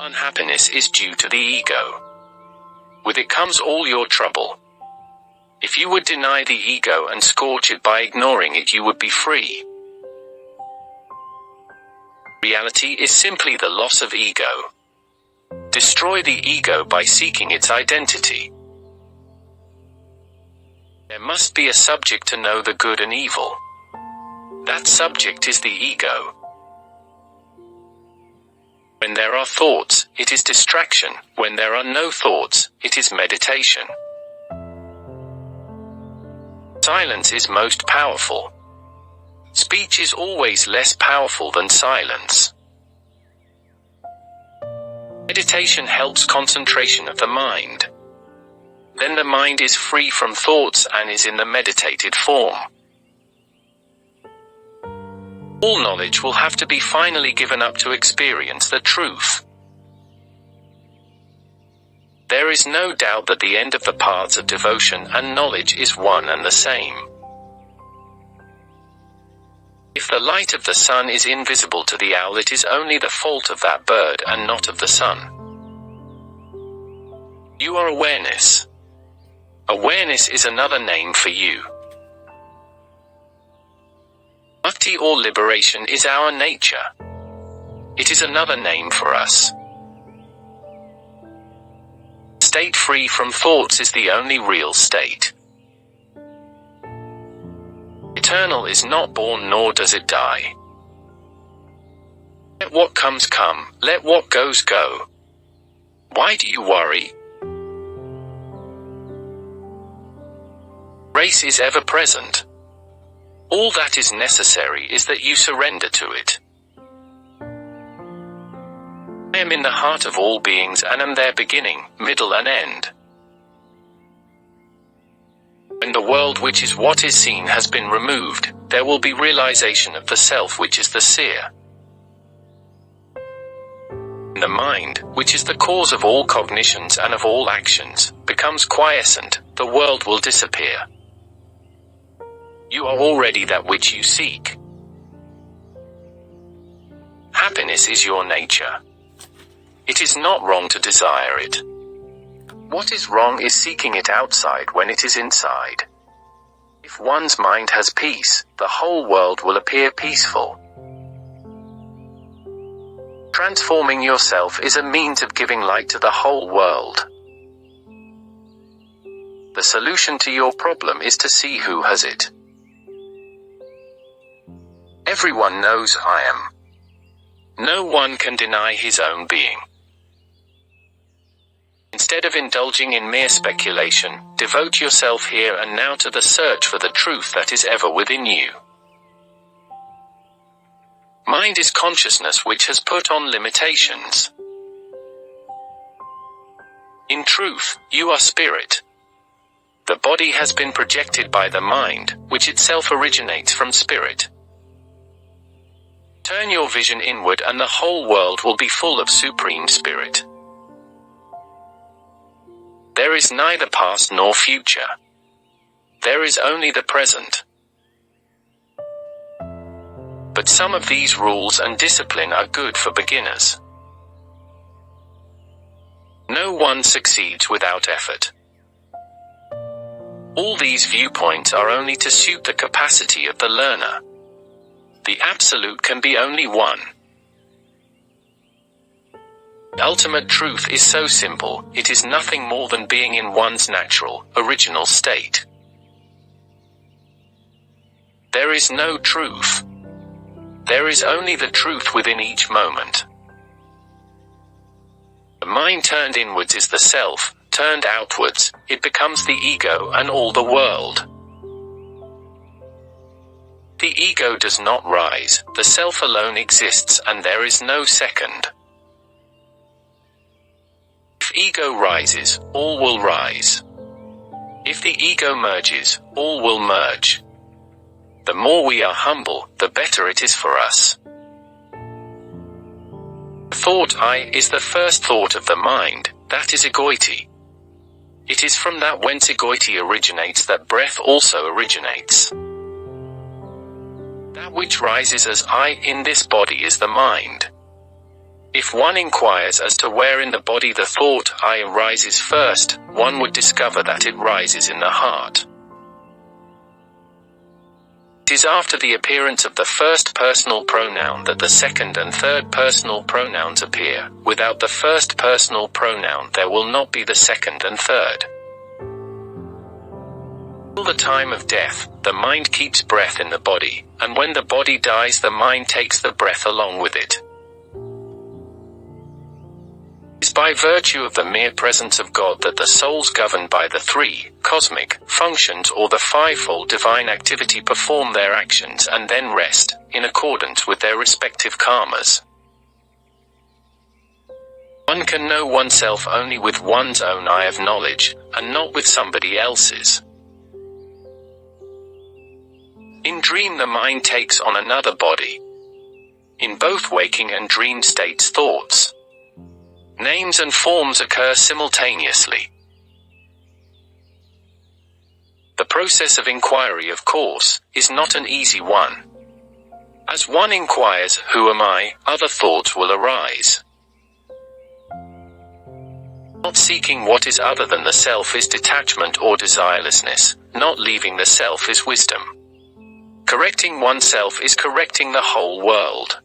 Unhappiness is due to the ego. With it comes all your trouble. If you would deny the ego and scorch it by ignoring it, you would be free. Reality is simply the loss of ego. Destroy the ego by seeking its identity. There must be a subject to know the good and evil. That subject is the ego. When there are thoughts, it is distraction. When there are no thoughts, it is meditation. Silence is most powerful. Speech is always less powerful than silence. Meditation helps concentration of the mind. Then the mind is free from thoughts and is in the meditated form. All knowledge will have to be finally given up to experience the truth. There is no doubt that the end of the paths of devotion and knowledge is one and the same. If the light of the sun is invisible to the owl, it is only the fault of that bird and not of the sun. You are awareness. Awareness is another name for you. Bhakti or liberation is our nature. It is another name for us. State free from thoughts is the only real state. Eternal is not born nor does it die. Let what comes come, let what goes go. Why do you worry? Grace is ever present. All that is necessary is that you surrender to it. I am in the heart of all beings and am their beginning, middle and end. When the world which is what is seen has been removed, there will be realization of the self which is the seer. The mind, which is the cause of all cognitions and of all actions, becomes quiescent, the world will disappear. You are already that which you seek. Happiness is your nature. It is not wrong to desire it. What is wrong is seeking it outside when it is inside. If one's mind has peace, the whole world will appear peaceful. Transforming yourself is a means of giving light to the whole world. The solution to your problem is to see who has it. Everyone knows I am. No one can deny his own being. Instead of indulging in mere speculation, devote yourself here and now to the search for the truth that is ever within you. Mind is consciousness which has put on limitations. In truth, you are spirit. The body has been projected by the mind, which itself originates from spirit. Turn your vision inward and the whole world will be full of Supreme Spirit. There is neither past nor future. There is only the present. But some of these rules and discipline are good for beginners. No one succeeds without effort. All these viewpoints are only to suit the capacity of the learner. The absolute can be only one. The ultimate truth is so simple, it is nothing more than being in one's natural, original state. There is no truth. There is only the truth within each moment. The mind turned inwards is the self, turned outwards, it becomes the ego and all the world. The ego does not rise, the self alone exists and there is no second. If ego rises, all will rise. If the ego merges, all will merge. The more we are humble, the better it is for us. The thought I is the first thought of the mind, that is 𝒂𝒏𝒕. It is from that whence 𝒂𝒂𝒏𝒕 originates that breath also originates. That which rises as I in this body is the mind. If one inquires as to where in the body the thought I arises first, one would discover that it rises in the heart. It is after the appearance of the first personal pronoun that the second and third personal pronouns appear. Without the first personal pronoun there will not be the second and third. Till the time of death, the mind keeps breath in the body, and when the body dies the mind takes the breath along with it. It is by virtue of the mere presence of God that the souls governed by the three cosmic functions or the fivefold divine activity perform their actions and then rest, in accordance with their respective karmas. One can know oneself only with one's own eye of knowledge, and not with somebody else's. In dream the mind takes on another body. In both waking and dream states thoughts, names and forms occur simultaneously. The process of inquiry, of course, is not an easy one. As one inquires, who am I, other thoughts will arise. Not seeking what is other than the self is detachment or desirelessness, not leaving the self is wisdom. Correcting oneself is correcting the whole world.